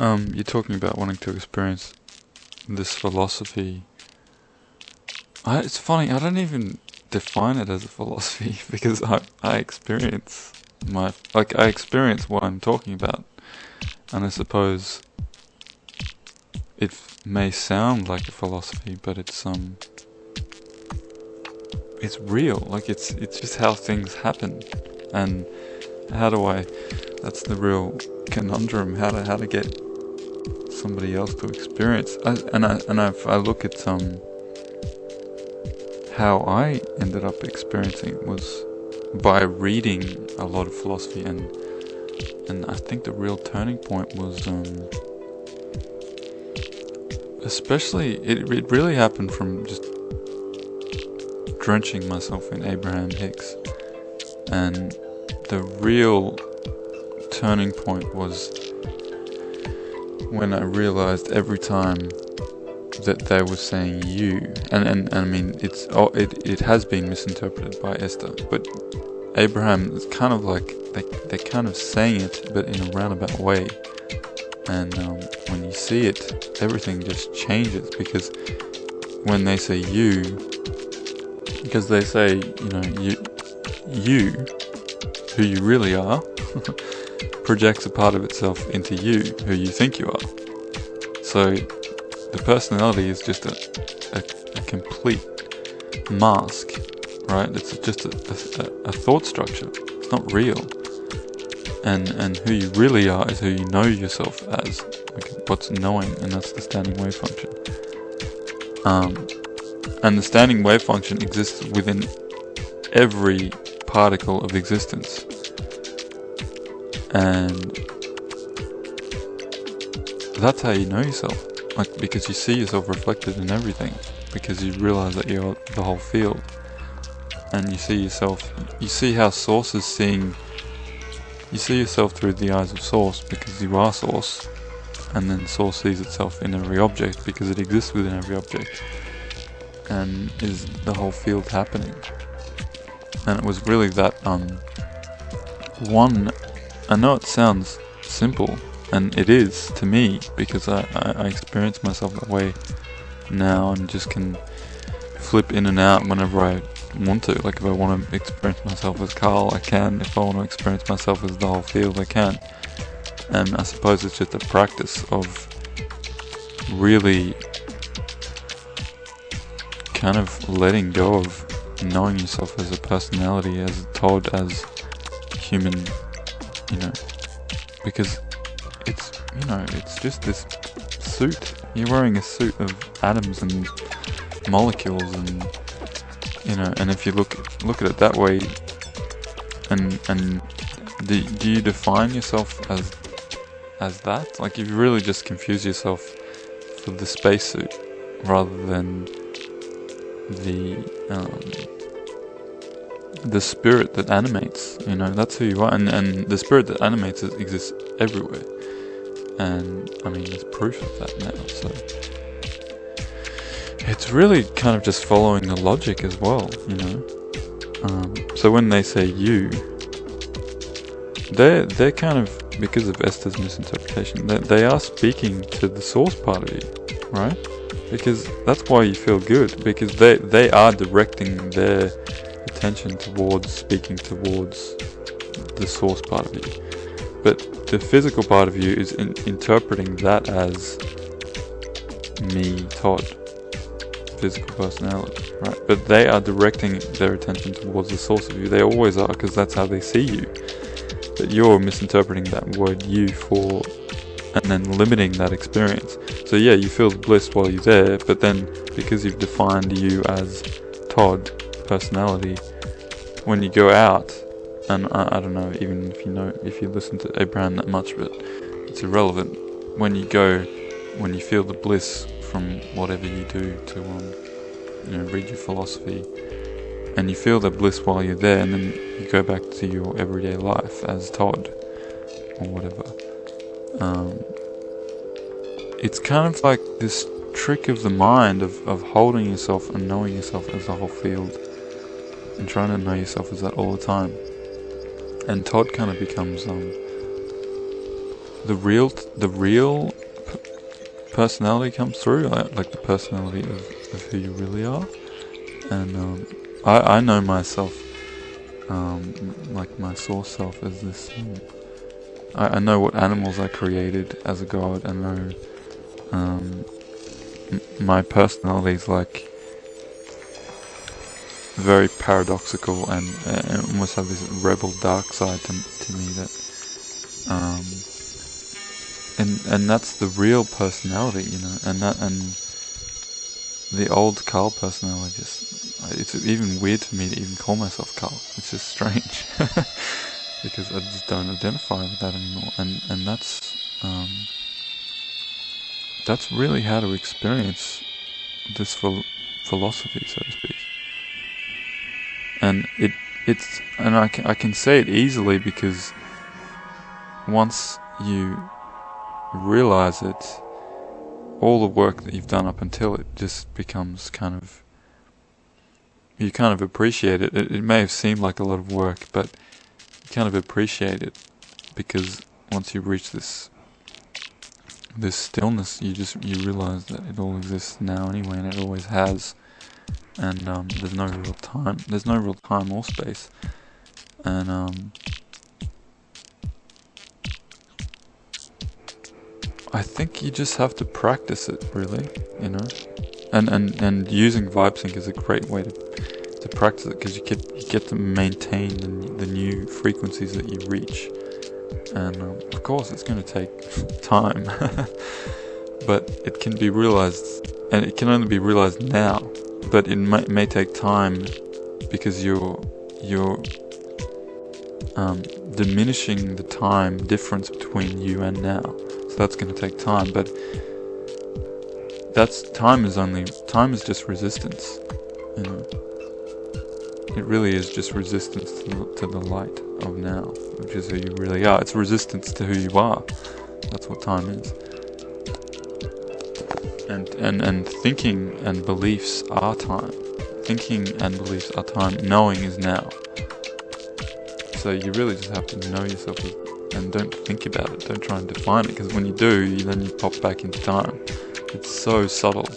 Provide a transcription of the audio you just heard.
You're talking about wanting to experience this philosophy. It's funny, I don't even define it as a philosophy because I experience I experience what I'm talking about, and I suppose it may sound like a philosophy, but it's real. Like it's just how things happen, and how do I? That's the real conundrum. How to get somebody else to experience. I look at how I ended up experiencing it was by reading a lot of philosophy, and I think the real turning point was especially it really happened from just drenching myself in Abraham-Hicks, and the real turning point was when I realized every time that they were saying you, and I mean it has been misinterpreted by Esther, but Abraham is kind of like they're kind of saying it, but in a roundabout way, and when you see it, everything just changes, because when they say you, because they say, you, who you really are, projects a part of itself into you, who you think you are. So the personality is just a complete mask, right? It's just a thought structure. It's not real. And who you really are is who you know yourself as. Like what's knowing, and that's the standing wave function. And the standing wave function exists within every particle of existence. And that's how you know yourself. Like, because you see yourself reflected in everything. Because you realize that you're the whole field. And you see how Source is seeing. You see yourself through the eyes of Source because you are Source. And then Source sees itself in every object because it exists within every object. And is the whole field happening. And it was really that one. I know it sounds simple, and it is to me, because I experience myself that way now, and just can flip in and out whenever I want to. Like if I want to experience myself as Carl, I can. If I want to experience myself as the whole field, I can. And I suppose it's just a practice of really kind of letting go of knowing yourself as a personality, as Todd, as human, because it's just this suit. You're wearing a suit of atoms and molecules, and and if you look at it that way, and do you define yourself as that? Like you really just confuse yourself for the spacesuit rather than the spirit that animates, that's who you are, and the spirit that animates it exists everywhere, and I mean there's proof of that now, so it's really kind of just following the logic as well, so when they say you, they're kind of, because of Esther's misinterpretation, they are speaking to the source part of you, right? Because that's why you feel good, because they are directing their attention towards speaking towards the source part of you. But the physical part of you is interpreting that as me, Todd, physical personality, right? But they are directing their attention towards the source of you. They always are, because that's how they see you. But you're misinterpreting that word you for, and then limiting that experience. So yeah, you feel the bliss while you're there, but then because you've defined you as Todd, personality, when you go out, and I don't know, even if you listen to Abraham that much, but it's irrelevant. When you feel the bliss from whatever you do to read your philosophy, and you feel the bliss while you're there, and then you go back to your everyday life as Todd or whatever. It's kind of like this trick of the mind of holding yourself and knowing yourself as the whole field, and trying to know yourself as that all the time. And Todd kind of becomes the real personality comes through, like the personality of who you really are. And I know myself, like my source self, as this. I know what animals I created as a god. I know my personality is like very paradoxical and almost have this rebel dark side to me that and that's the real personality, you know. And the old Carl personality, it's even weird for me to even call myself Carl. It's just strange because I just don't identify with that anymore. And that's really how to experience this philosophy, so to speak. And I can say it easily because once you realize it, all the work that you've done up until it just becomes kind of, you kind of appreciate it. It may have seemed like a lot of work, but you kind of appreciate it because once you reach this stillness, you realize that it all exists now anyway, and it always has. And there's no real time or space. And I think you just have to practice it, really, you know. And using VibeSync is a great way to practice it, because you get to maintain the new frequencies that you reach. And of course it's going to take time, but it can be realized, and it can only be realized now. But it may take time because you're diminishing the time difference between you and now. So that's going to take time, but time is just resistance, you know. It really is just resistance to the light of now, which is who you really are. It's resistance to who you are. That's what time is. And thinking and beliefs are time. Thinking and beliefs are time. Knowing is now. So you really just have to know yourself and don't think about it. Don't try and define it, because when you do, then you pop back into time. It's so subtle.